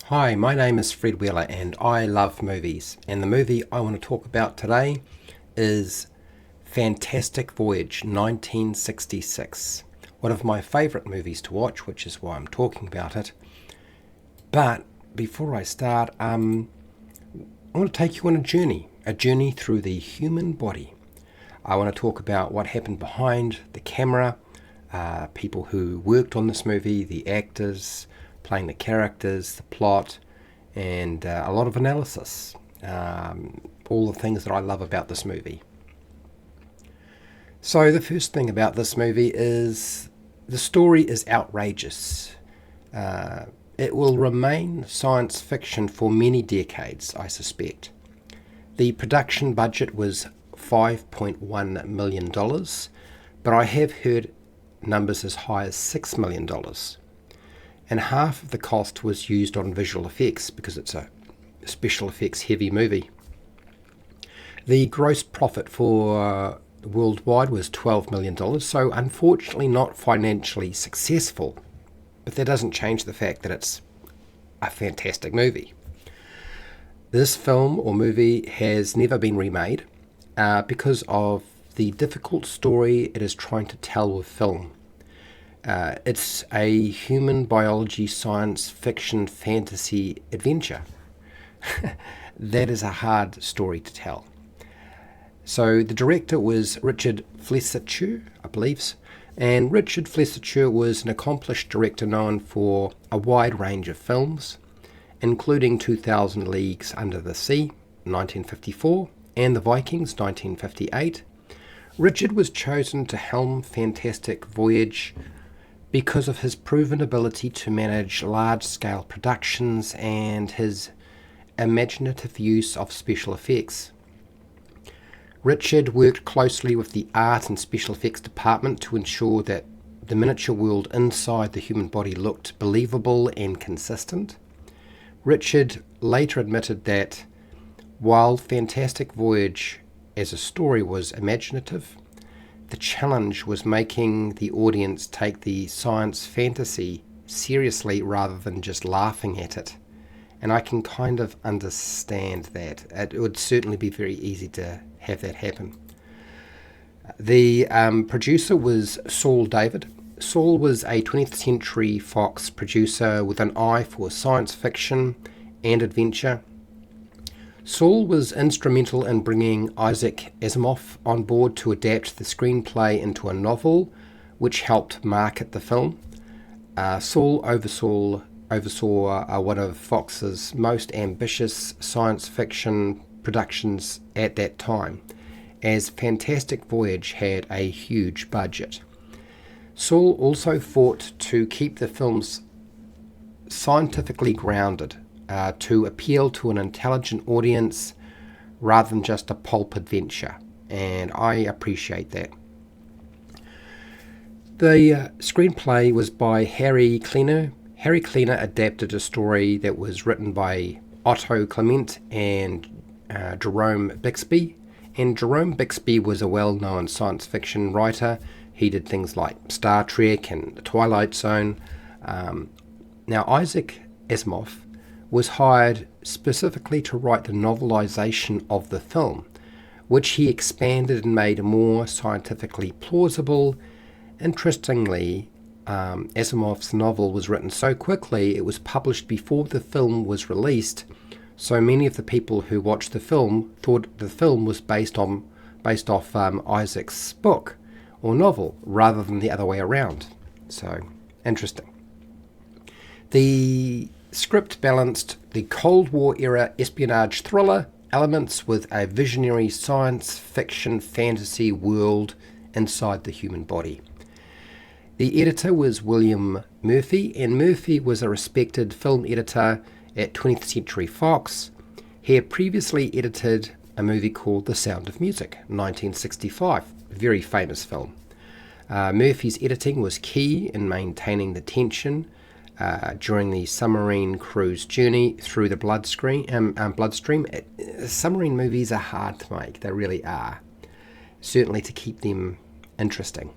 Hi, my name is Fred Wheeler and I love movies. And the movie I want to talk about today is Fantastic Voyage 1966. One of my favourite movies to watch, which is why I'm talking about it. But before I start, I want to take you on a journey through the human body. I want to talk about what happened behind the camera, people who worked on this movie, the actors playing the characters, the plot, and a lot of analysis. All the things that I love about this movie. So the first thing about this movie is the story is outrageous. It will remain science fiction for many decades, I suspect. The production budget was $5.1 million, but I have heard numbers as high as $6 million. And half of the cost was used on visual effects because it's a special effects heavy movie. The gross profit for worldwide was $12 million, so unfortunately not financially successful. But that doesn't change the fact that it's a fantastic movie. This film or movie has never been remade because of the difficult story it is trying to tell with film. It's a human biology, science fiction, fantasy adventure. That is a hard story to tell. So the director was Richard Fleischer, I believe, and Richard Fleischer was an accomplished director known for a wide range of films, including 2000 Leagues Under the Sea, 1954, and The Vikings, 1958. Richard was chosen to helm Fantastic Voyage because of his proven ability to manage large-scale productions and his imaginative use of special effects. Richard worked closely with the art and special effects department to ensure that the miniature world inside the human body looked believable and consistent. Richard later admitted that while Fantastic Voyage as a story was imaginative, the challenge was making the audience take the science fantasy seriously rather than just laughing at it. And I can kind of understand that. It would certainly be very easy to have that happen. The producer was Saul David. Saul was a 20th Century Fox producer with an eye for science fiction and adventure. Saul was instrumental in bringing Isaac Asimov on board to adapt the screenplay into a novel, which helped market the film. Saul oversaw one of Fox's most ambitious science fiction productions at that time, as Fantastic Voyage had a huge budget. Saul also fought to keep the films scientifically grounded, to appeal to an intelligent audience rather than just a pulp adventure, and I appreciate that. The screenplay was by Harry Kleiner. Harry Kleiner adapted a story that was written by Otto Clement and Jerome Bixby, and Jerome Bixby was a well-known science fiction writer. He did things like Star Trek and The Twilight Zone. Now Isaac Asimov was hired specifically to write the novelization of the film, which he expanded and made more scientifically plausible. Interestingly, Asimov's novel was written so quickly it was published before the film was released, so many of the people who watched the film thought the film was based off Isaac's book or novel rather than the other way around. So, interesting. The script balanced the Cold War era espionage thriller elements with a visionary science fiction fantasy world inside the human body. The editor was William Murphy, and Murphy was a respected film editor at 20th Century Fox. He had previously edited a movie called The Sound of Music, 1965, a very famous film. Murphy's editing was key in maintaining the tension during the submarine crew's journey through the bloodstream. Submarine movies are hard to make, they really are, certainly to keep them interesting.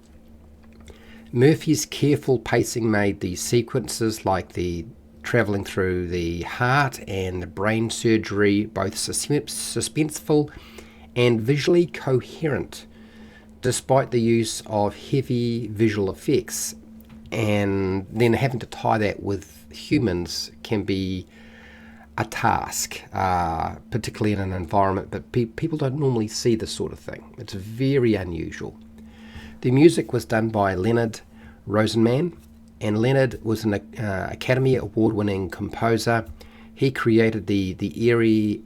Murphy's careful pacing made the sequences like the travelling through the heart and the brain surgery, both suspenseful and visually coherent, despite the use of heavy visual effects. And then having to tie that with humans can be a task, particularly in an environment, but people don't normally see this sort of thing. It's very unusual. The music was done by Leonard Rosenman, and Leonard was an Academy Award-winning composer. He created the eerie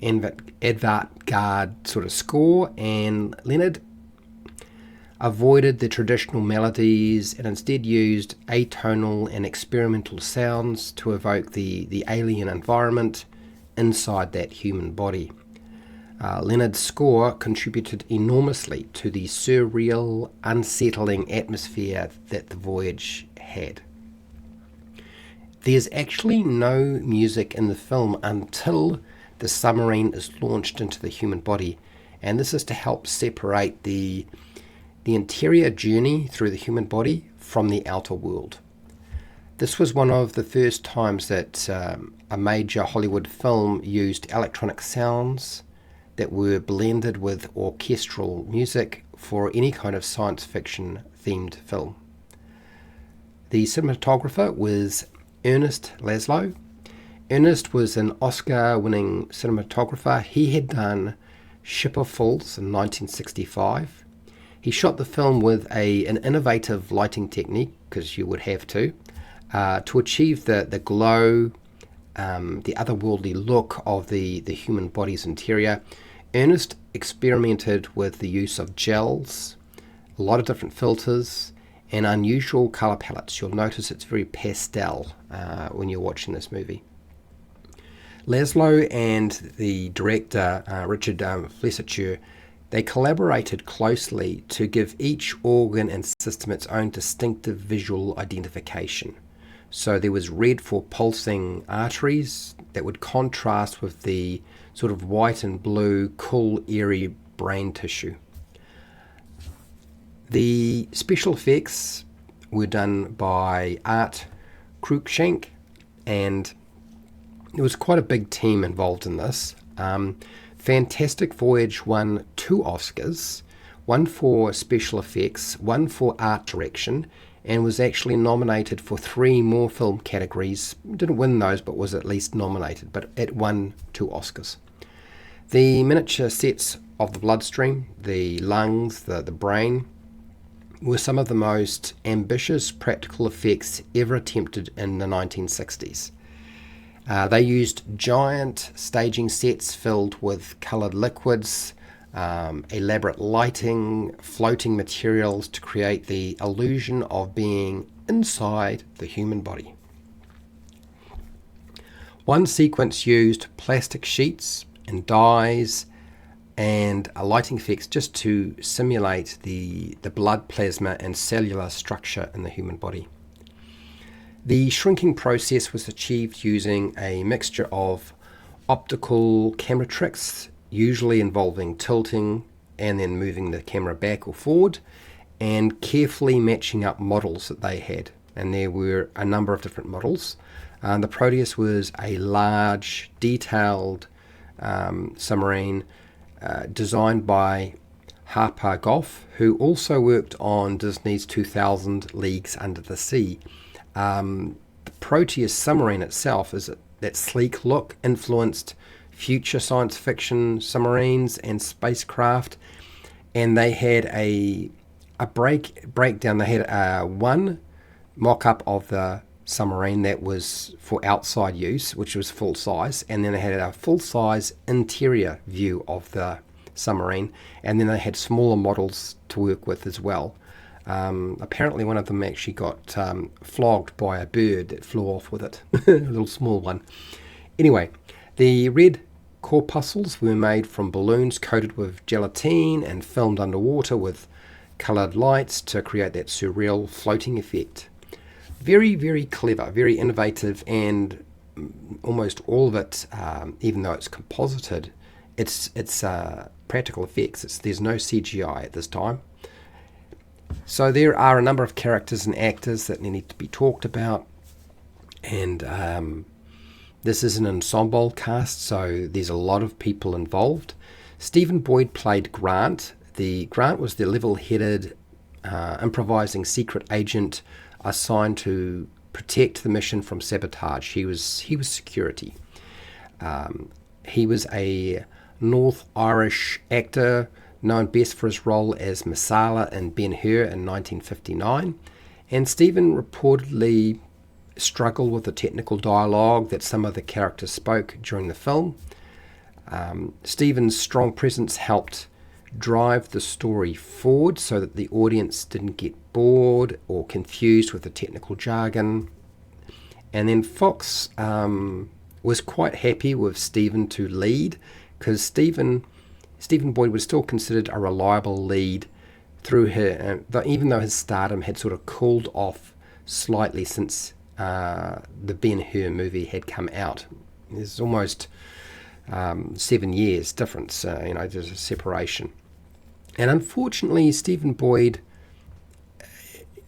avant-garde sort of score, and Leonard avoided the traditional melodies and instead used atonal and experimental sounds to evoke the alien environment inside that human body. Leonard's score contributed enormously to the surreal, unsettling atmosphere that the voyage had. There's actually no music in the film until the submarine is launched into the human body, and this is to help separate the interior journey through the human body from the outer world. This was one of the first times that a major Hollywood film used electronic sounds that were blended with orchestral music for any kind of science fiction themed film. The cinematographer was Ernest Laszlo. Ernest was an Oscar-winning cinematographer. He had done Ship of Fools in 1965. He shot the film with an innovative lighting technique, because you would have to achieve the glow, the otherworldly look of the human body's interior. Ernest experimented with the use of gels, a lot of different filters, and unusual colour palettes. You'll notice it's very pastel when you're watching this movie. Laszlo and the director, Richard Flescher, they collaborated closely to give each organ and system its own distinctive visual identification. So there was red for pulsing arteries that would contrast with the sort of white and blue, cool, eerie brain tissue. The special effects were done by Art Cruikshank, and there was quite a big team involved in this. Fantastic Voyage won 2 Oscars, one for special effects, one for art direction, and was actually nominated for 3 more film categories. Didn't win those, but was at least nominated, but it won 2 Oscars. The miniature sets of the bloodstream, the lungs, the brain, were some of the most ambitious practical effects ever attempted in the 1960s. They used giant staging sets filled with coloured liquids, elaborate lighting, floating materials to create the illusion of being inside the human body. One sequence used plastic sheets and dyes and lighting effects just to simulate the blood plasma and cellular structure in the human body. The shrinking process was achieved using a mixture of optical camera tricks, usually involving tilting and then moving the camera back or forward, and carefully matching up models that they had. And there were a number of different models. The Proteus was a large, detailed submarine designed by Harper Goff, who also worked on Disney's 2000 Leagues Under the Sea. The Proteus submarine itself is that sleek look influenced future science fiction submarines and spacecraft, and they had a breakdown. They had one mock-up of the submarine that was for outside use, which was full size, and then they had a full size interior view of the submarine, and then they had smaller models to work with as well. Apparently one of them actually got flogged by a bird that flew off with it, a little small one. Anyway, the red corpuscles were made from balloons coated with gelatine and filmed underwater with coloured lights to create that surreal floating effect. Very, very clever, very innovative, and almost all of it, even though it's composited, it's practical effects. There's no CGI at this time. So there are a number of characters and actors that need to be talked about, and This is an ensemble cast, so there's a lot of people involved. Stephen Boyd played Grant. Grant was the level-headed, improvising secret agent assigned to protect the mission from sabotage. He was security. He was a North Irish actor, known best for his role as Messala in Ben-Hur in 1959. And Stephen reportedly struggled with the technical dialogue that some of the characters spoke during the film. Stephen's strong presence helped drive the story forward so that the audience didn't get bored or confused with the technical jargon. And then Fox was quite happy with Stephen to lead, because Stephen Boyd was still considered a reliable lead through her, even though his stardom had sort of cooled off slightly since the Ben-Hur movie had come out. There's almost 7 years difference, there's a separation. And unfortunately, Stephen Boyd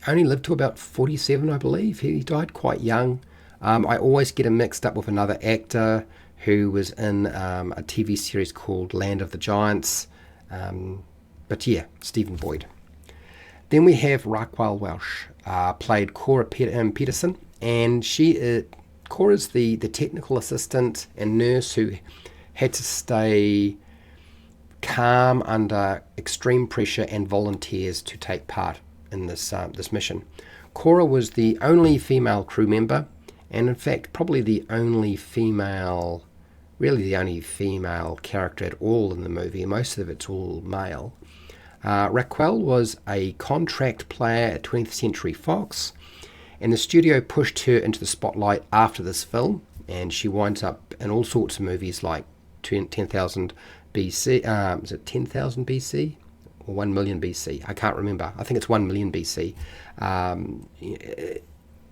only lived to about 47, I believe. He died quite young. I always get him mixed up with another actor who was in a TV series called Land of the Giants. But yeah, Stephen Boyd. Then we have Raquel Welch, played Cora Peterson, and Cora's the technical assistant and nurse who had to stay calm under extreme pressure and volunteers to take part in this mission. Cora was the only female crew member, and in fact probably the only female character at all in the movie. Most of it's all male. Raquel was a contract player at 20th Century Fox, and the studio pushed her into the spotlight after this film, and she winds up in all sorts of movies like 10,000 BC. Is it 10,000 BC or 1 million BC? I can't remember. I think it's 1 million BC.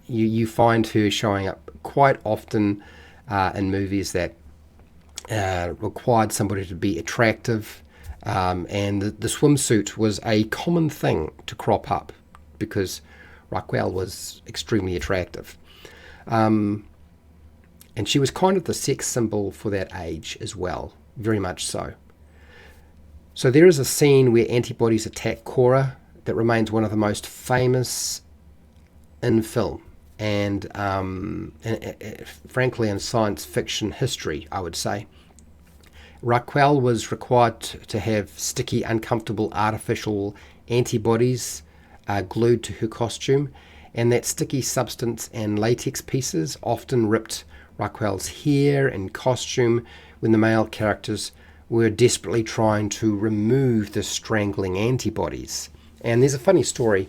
You find her showing up quite often in movies that required somebody to be attractive, and the swimsuit was a common thing to crop up because Raquel was extremely attractive. And she was kind of the sex symbol for that age as well, very much so. So there is a scene where antibodies attack Cora that remains one of the most famous in film and frankly in science fiction history, I would say. Raquel was required to have sticky, uncomfortable artificial antibodies glued to her costume, and that sticky substance and latex pieces often ripped Raquel's hair and costume when the male characters were desperately trying to remove the strangling antibodies. And there's a funny story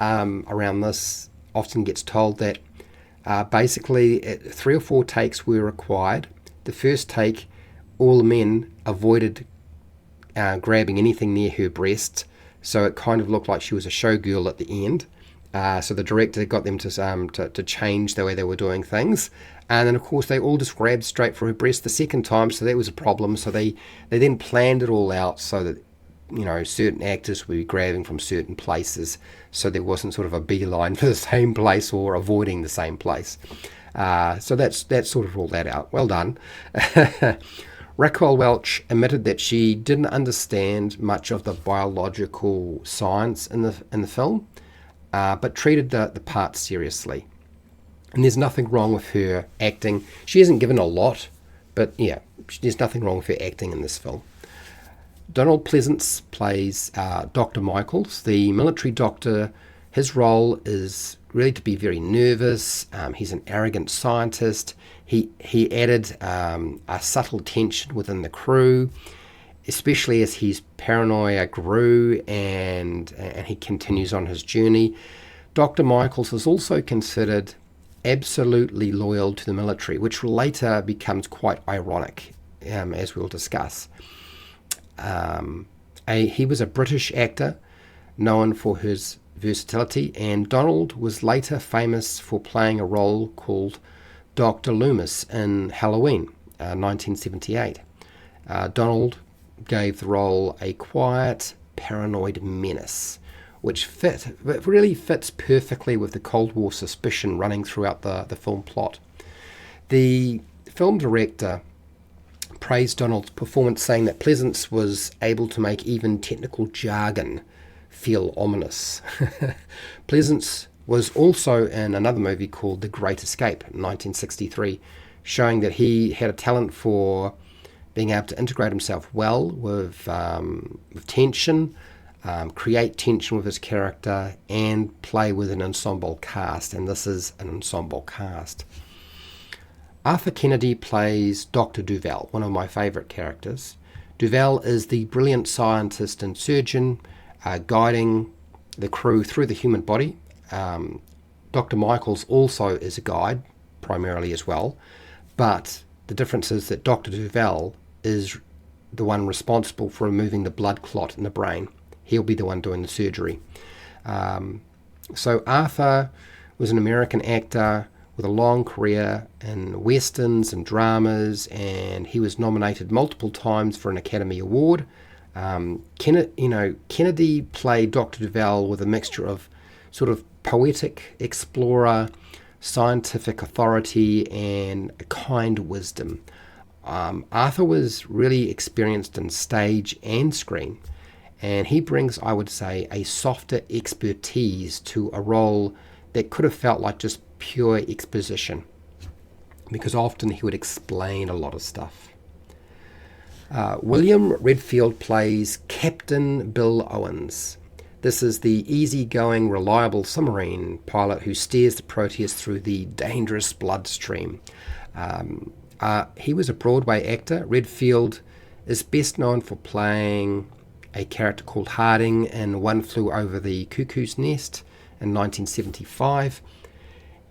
around this. Often gets told that basically 3 or 4 takes were required. The first take, all the men avoided grabbing anything near her breast, so it kind of looked like she was a showgirl at the end. So the director got them to change the way they were doing things. And then, of course, they all just grabbed straight for her breast the second time, so that was a problem. So they then planned it all out so that, certain actors would be grabbing from certain places, so there wasn't sort of a beeline for the same place or avoiding the same place. So that's sort of ruled that out. Well done. Raquel Welch admitted that she didn't understand much of the biological science in the film, but treated the part seriously. And there's nothing wrong with her acting. She hasn't given a lot, but yeah, there's nothing wrong with her acting in this film. Donald Pleasance plays Dr. Michaels, the military doctor. His role is really to be very nervous. He's an arrogant scientist. He added a subtle tension within the crew, especially as his paranoia grew and he continues on his journey. Dr. Michaels is also considered absolutely loyal to the military, which later becomes quite ironic, as we'll discuss. He was a British actor known for his versatility, and Donald was later famous for playing a role called Dr. Loomis in Halloween, 1978. Donald gave the role a quiet, paranoid menace, which really fits perfectly with the Cold War suspicion running throughout the film plot. The film director praised Donald's performance, saying that Pleasance was able to make even technical jargon feel ominous. Pleasance was also in another movie called The Great Escape in 1963, showing that he had a talent for being able to integrate himself well with tension, create tension with his character, and play with an ensemble cast. And this is an ensemble cast. Arthur Kennedy plays Dr. Duval, one of my favourite characters. Duval is the brilliant scientist and surgeon guiding the crew through the human body. Dr. Michaels also is a guide, primarily as well, but the difference is that Dr. Duval is the one responsible for removing the blood clot in the brain. He'll be the one doing the surgery. So Arthur was an American actor with a long career in westerns and dramas, and he was nominated multiple times for an Academy Award. Kennedy played Dr. Duval with a mixture of sort of poetic explorer, scientific authority, and a kind wisdom. Arthur was really experienced in stage and screen, and he brings, I would say, a softer expertise to a role that could have felt like just pure exposition, because often he would explain a lot of stuff. William Redfield plays Captain Bill Owens. This is the easygoing, reliable submarine pilot who steers the Proteus through the dangerous bloodstream. He was a Broadway actor. Redfield is best known for playing a character called Harding in One Flew Over the Cuckoo's Nest in 1975.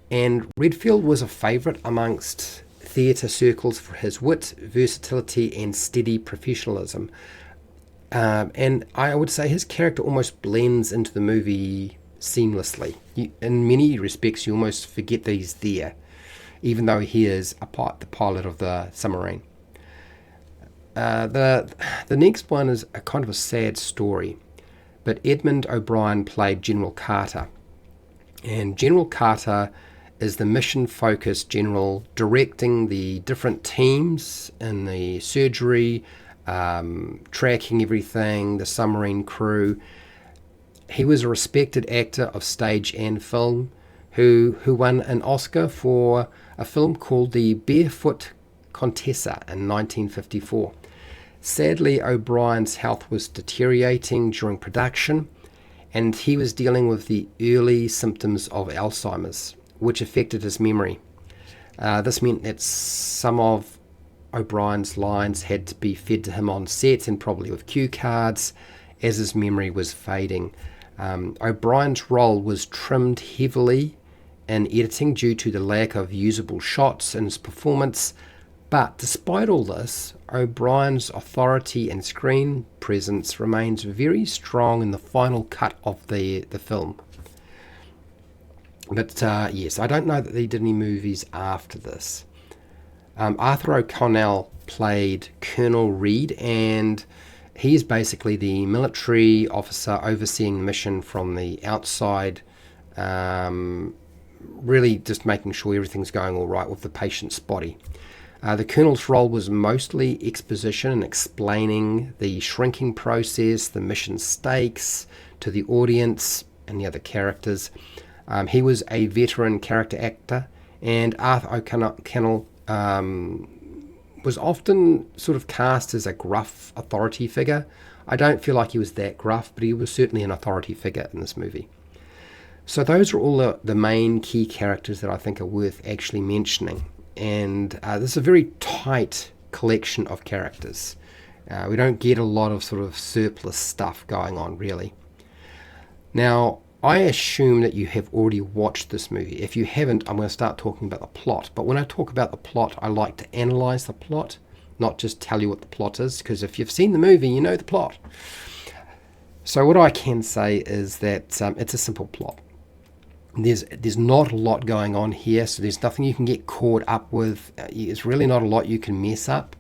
And Redfield was a favourite amongst theatre circles for his wit, versatility, and steady professionalism. And I would say his character almost blends into the movie seamlessly. In many respects, you almost forget that he's there, even though he is the pilot of the submarine. The next one is a kind of a sad story, but Edmund O'Brien played General Carter. And General Carter is the mission-focused general directing the different teams in the surgery, tracking everything, the submarine crew. He was a respected actor of stage and film who won an Oscar for a film called The Barefoot Contessa in 1954. Sadly, O'Brien's health was deteriorating during production, and he was dealing with the early symptoms of Alzheimer's, which affected his memory. This meant that some of O'Brien's lines had to be fed to him on set and probably with cue cards as his memory was fading. O'Brien's role was trimmed heavily in editing due to the lack of usable shots in his performance, but despite all this, O'Brien's authority and screen presence remains very strong in the final cut of the film. But yes, I don't know that he did any movies after this. Arthur O'Connell played Colonel Reed, and he's basically the military officer overseeing the mission from the outside, really just making sure everything's going all right with the patient's body. The colonel's role was mostly exposition and explaining the shrinking process, the mission stakes to the audience and the other characters. He was a veteran character actor, and Arthur O'Connell was often sort of cast as a gruff authority figure. I don't feel like he was that gruff, but he was certainly an authority figure in this movie. So those are all the main key characters that I think are worth actually mentioning. And this is a very tight collection of characters. We don't get a lot of sort of surplus stuff going on, really. Now, I assume that you have already watched this movie. If you haven't, I'm going to start talking about the plot. But when I talk about the plot, I like to analyse the plot, not just tell you what the plot is, because if you've seen the movie, you know the plot. So what I can say is that it's a simple plot. There's not a lot going on here, so there's nothing you can get caught up with. There's really not a lot you can mess up.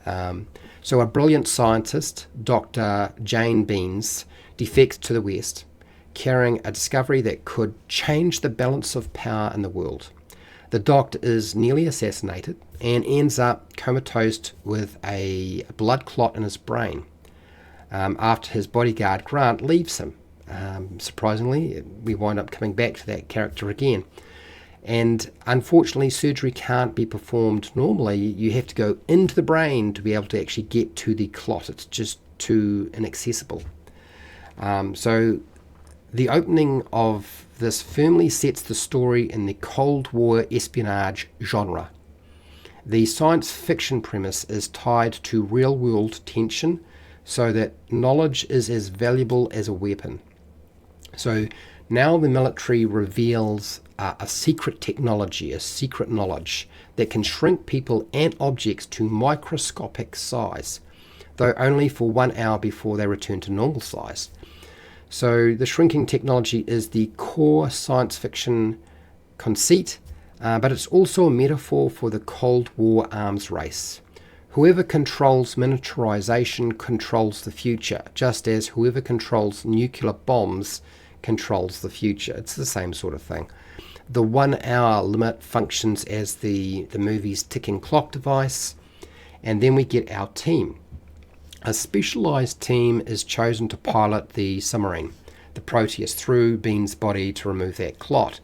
So a brilliant scientist, Dr. Jane Beans, defects to the West, carrying a discovery that could change the balance of power in the world. The doctor is nearly assassinated and ends up comatose with a blood clot in his brain after his bodyguard Grant leaves him. Surprisingly, we wind up coming back to that character again. And unfortunately, surgery can't be performed normally. You have to go into the brain to be able to actually get to the clot. It's just too inaccessible. So the opening of this firmly sets the story in the Cold War espionage genre. The science fiction premise is tied to real-world tension so that knowledge is as valuable as a weapon. So now the military reveals a secret technology, a secret knowledge that can shrink people and objects to microscopic size, though only for 1 hour before they return to normal size. So the shrinking technology is the core science fiction conceit, but it's also a metaphor for the Cold War arms race. Whoever controls miniaturization controls the future, just as whoever controls nuclear bombs controls the future. It's the same sort of thing. The 1 hour limit functions as the movie's ticking clock device, and then we get our team. A specialized team is chosen to pilot the submarine, the Proteus, through Bean's body to remove that clot.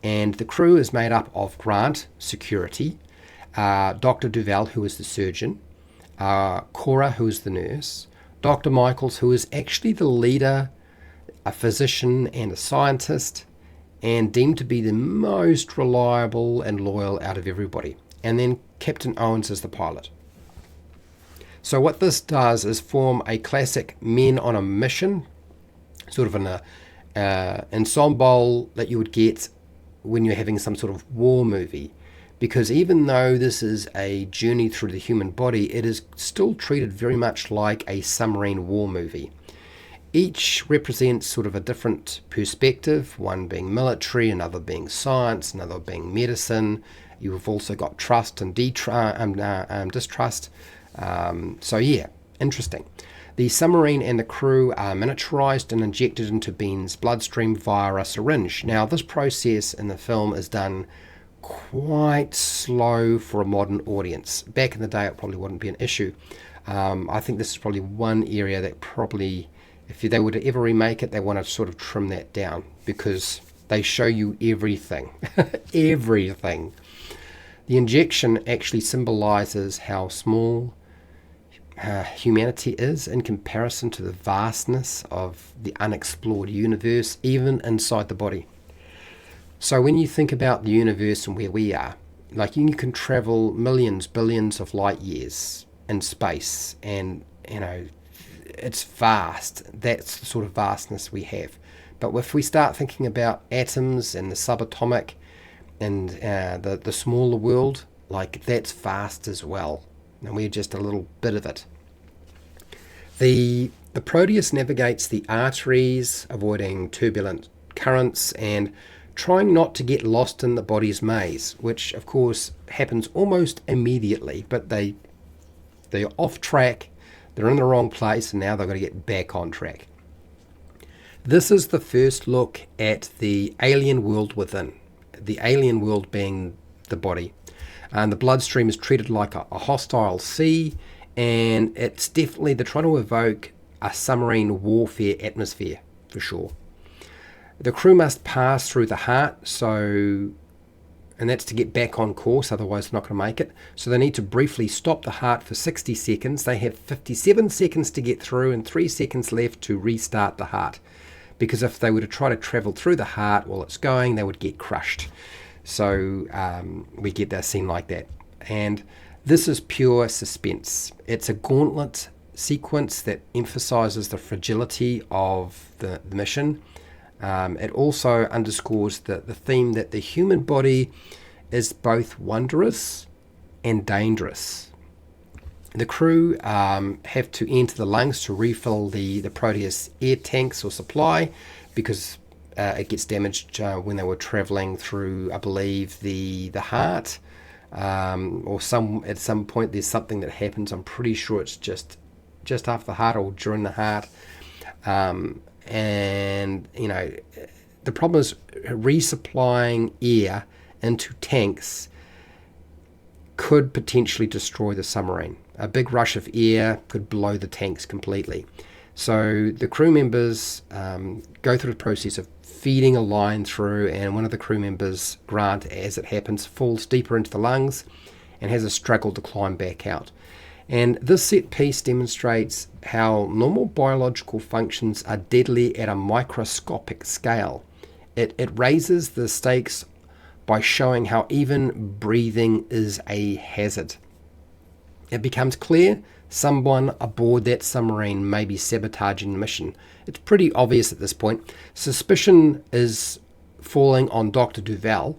And the crew is made up of Grant, security, Dr. Duval, who is the surgeon, Cora, who is the nurse, Dr. Michaels, who is actually the leader, a physician and a scientist, and deemed to be the most reliable and loyal out of everybody. And then Captain Owens is the pilot. So what this does is form a classic men on a mission, sort of an ensemble that you would get when you're having some sort of war movie. Because even though this is a journey through the human body, it is still treated very much like a submarine war movie. Each represents sort of a different perspective, one being military, another being science, another being medicine. You've also got trust and distrust. So yeah, interesting. The submarine and the crew are miniaturized and injected into Bean's bloodstream via a syringe. Now, this process in the film is done quite slow for a modern audience. Back in the day, it probably wouldn't be an issue. I think this is probably one area that probably, if they were to ever remake it, they want to sort of trim that down, because they show you everything. Everything. The injection actually symbolizes how small humanity is in comparison to the vastness of the unexplored universe, even inside the body. So when you think about the universe and where we are, like, you can travel millions, billions of light years in space, and it's vast. That's the sort of vastness we have. But if we start thinking about atoms and the subatomic and the smaller world, like, that's vast as well, and we're just a little bit of it. The Proteus navigates the arteries, avoiding turbulent currents and trying not to get lost in the body's maze, which of course happens almost immediately, but they're off track, they're in the wrong place, and now they've got to get back on track. This is the first look at the alien world within, the alien world being the body. And the bloodstream is treated like a hostile sea, and it's definitely, they're trying to evoke a submarine warfare atmosphere, for sure. The crew must pass through the heart, and that's to get back on course, otherwise they're not going to make it. So they need to briefly stop the heart for 60 seconds. They have 57 seconds to get through and 3 seconds left to restart the heart. Because if they were to try to travel through the heart while it's going, they would get crushed. So we get that scene like that. And this is pure suspense. It's a gauntlet sequence that emphasizes the fragility of the mission. It also underscores the theme that the human body is both wondrous and dangerous. The crew have to enter the lungs to refill the Proteus air tanks or supply, because it gets damaged when they were traveling through, I believe, the heart, or at some point there's something that happens. I'm pretty sure it's just after the heart or during the heart. And the problem is resupplying air into tanks could potentially destroy the submarine. A big rush of air could blow the tanks completely. So the crew members go through the process of feeding a line through, and one of the crew members, Grant, as it happens, falls deeper into the lungs and has a struggle to climb back out. And this set piece demonstrates how normal biological functions are deadly at a microscopic scale. It raises the stakes by showing how even breathing is a hazard. It becomes clear someone aboard that submarine may be sabotaging the mission. It's pretty obvious at this point. Suspicion is falling on Dr. Duval,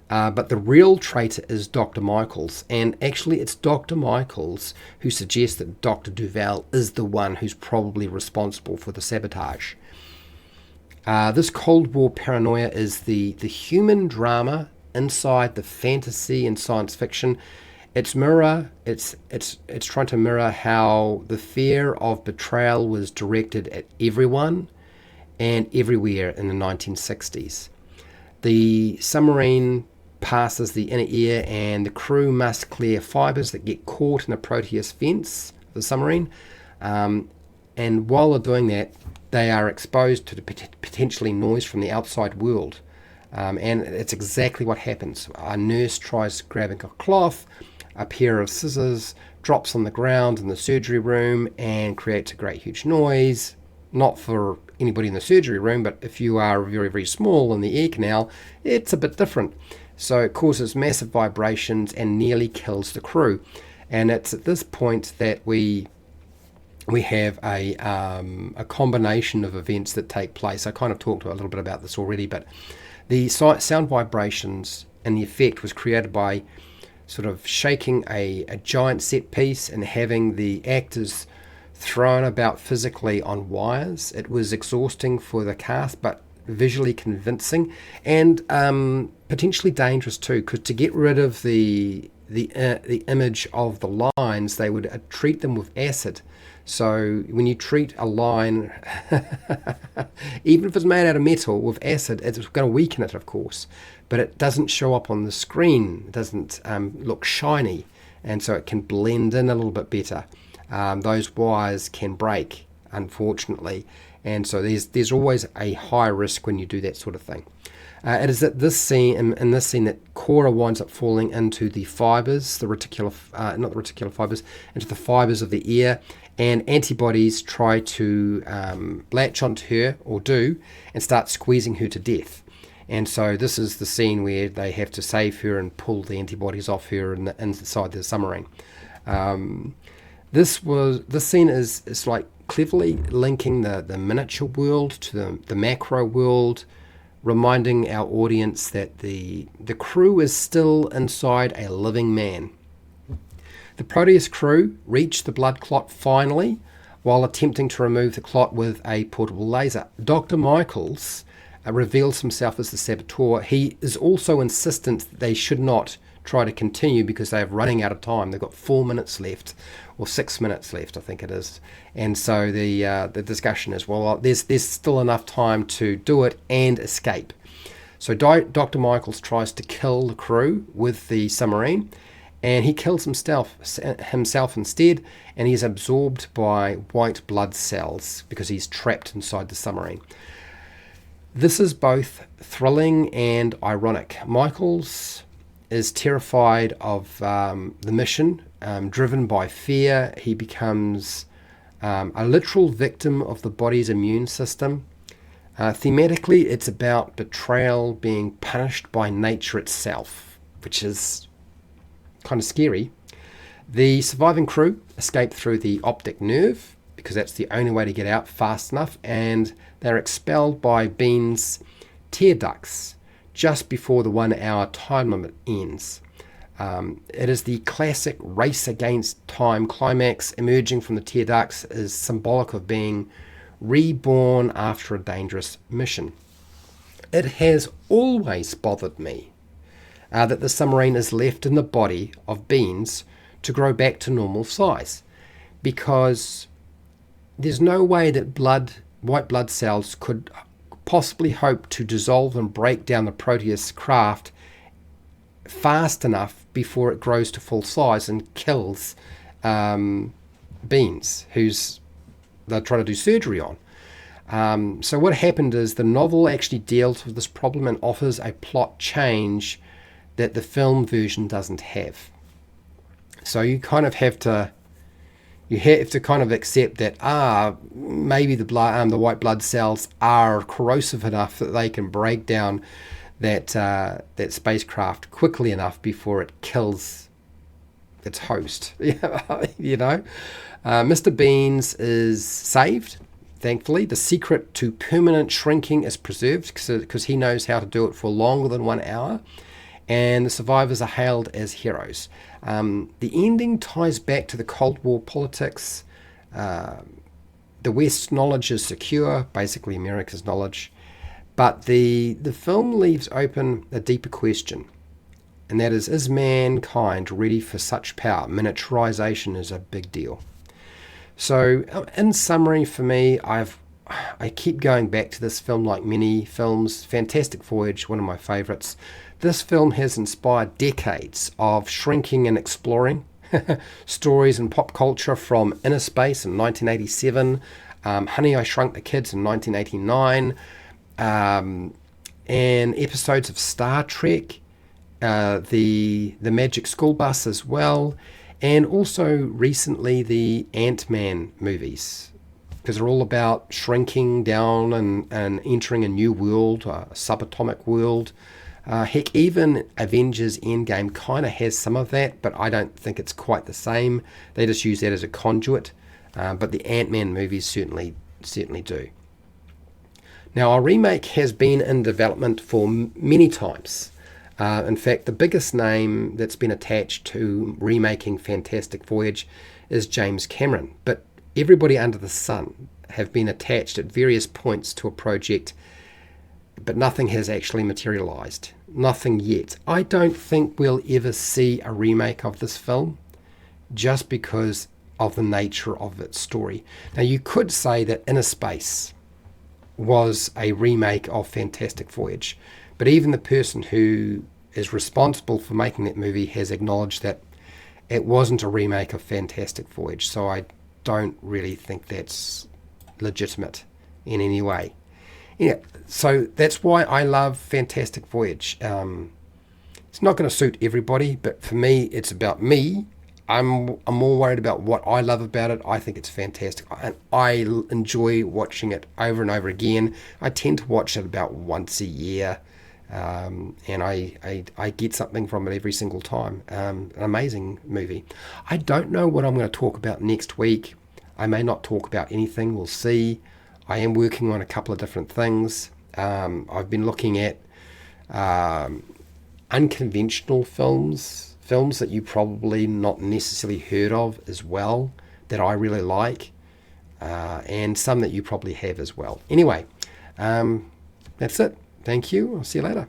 but the real traitor is Dr. Michaels. And actually, it's Dr. Michaels who suggests that Dr. Duval is the one who's probably responsible for the sabotage. This Cold War paranoia is the human drama inside the fantasy and science fiction. It's trying to mirror how the fear of betrayal was directed at everyone and everywhere in the 1960s. The submarine passes the inner ear, and the crew must clear fibers that get caught in the Proteus fence of the submarine. And while they're doing that, they are exposed to the potentially noise from the outside world. And it's exactly what happens. A nurse tries grabbing a cloth, a pair of scissors drops on the ground in the surgery room and creates a great huge noise. Not for anybody in the surgery room, but if you are very, very small in the ear canal, it's a bit different. So it causes massive vibrations and nearly kills the crew. And it's at this point that we have a combination of events that take place. I kind of talked a little bit about this already, but the sound vibrations and the effect was created by sort of shaking a giant set piece and having the actors thrown about physically on wires. It was exhausting for the cast, but visually convincing and potentially dangerous too, because to get rid of the image of the lines, they would treat them with acid. So when you treat a line, even if it's made out of metal, with acid, it's going to weaken it, of course, but it doesn't show up on the screen. It doesn't look shiny, and so it can blend in a little bit better. Those wires can break, unfortunately, and so there's always a high risk when you do that sort of thing. It is at this scene, in this scene, that Cora winds up falling into the fibers, not the reticular fibers, into the fibers of the ear, and antibodies try to latch onto her, or do, and start squeezing her to death. And so this is the scene where they have to save her and pull the antibodies off her inside the submarine. This scene is like cleverly linking the miniature world to the macro world, reminding our audience that the crew is still inside a living man. The Proteus crew reach the blood clot finally, while attempting to remove the clot with a portable laser. Dr. Michaels reveals himself as the saboteur. He is also insistent that they should not try to continue because they are running out of time. They've got 4 minutes left, or 6 minutes left, I think it is. And so the discussion is, well, there's still enough time to do it and escape. So Dr. Michaels tries to kill the crew with the submarine, and he kills himself instead, and he's absorbed by white blood cells because he's trapped inside the submarine. This is both thrilling and ironic. Michaels is terrified of the mission, driven by fear. He becomes a literal victim of the body's immune system. Thematically, it's about betrayal being punished by nature itself, which is kind of scary. The surviving crew escape through the optic nerve because that's the only way to get out fast enough, and they're expelled by Bean's tear ducts just before the 1 hour time limit ends. It is the classic race against time climax. Emerging from the tear ducts is symbolic of being reborn after a dangerous mission. It has always bothered me that the submarine is left in the body of Beans to grow back to normal size, because there's no way that white blood cells could possibly hope to dissolve and break down the Proteus craft fast enough before it grows to full size and kills Beans, who's they're trying to do surgery on. So what happened is the novel actually deals with this problem and offers a plot change that the film version doesn't have. So you kind of have to kind of accept that maybe the white blood cells are corrosive enough that they can break down that spacecraft quickly enough before it kills its host. Mr. Beans is saved. Thankfully, the secret to permanent shrinking is preserved because he knows how to do it for longer than 1 hour, and the survivors are hailed as heroes. The ending ties back to the Cold War politics. The West's knowledge is secure, basically America's knowledge, but the film leaves open a deeper question, and that is mankind ready for such power? Miniaturization is a big deal. So, in summary, for me, I keep going back to this film like many films. Fantastic Voyage, one of my favourites. This film has inspired decades of shrinking and exploring stories in pop culture, from Inner Space in 1987, Honey, I Shrunk the Kids in 1989, and episodes of Star Trek, the Magic School Bus as well, and also recently the Ant-Man movies, because they're all about shrinking down and entering a new world, a subatomic world. Heck, even Avengers Endgame kind of has some of that, but I don't think it's quite the same. They just use that as a conduit, but the Ant-Man movies certainly do. Now, our remake has been in development for many times. In fact, the biggest name that's been attached to remaking Fantastic Voyage is James Cameron, but everybody under the sun have been attached at various points to a project, but nothing has actually materialized. Nothing yet. I don't think we'll ever see a remake of this film, just because of the nature of its story. Now, you could say that Inner Space was a remake of Fantastic Voyage, but even the person who is responsible for making that movie has acknowledged that it wasn't a remake of Fantastic Voyage, so I don't really think that's legitimate in any way. Yeah, so that's why I love Fantastic Voyage. It's not going to suit everybody, but for me, it's about me. I'm more worried about what I love about it. I think it's fantastic, and I enjoy watching it over and over again. I tend to watch it about once a year, and I get something from it every single time. An amazing movie. I don't know what I'm going to talk about next week. I may not talk about anything. We'll see. I am working on a couple of different things. I've been looking at unconventional films that you probably not necessarily heard of as well, that I really like, and some that you probably have as well. Anyway, that's it. Thank you. I'll see you later.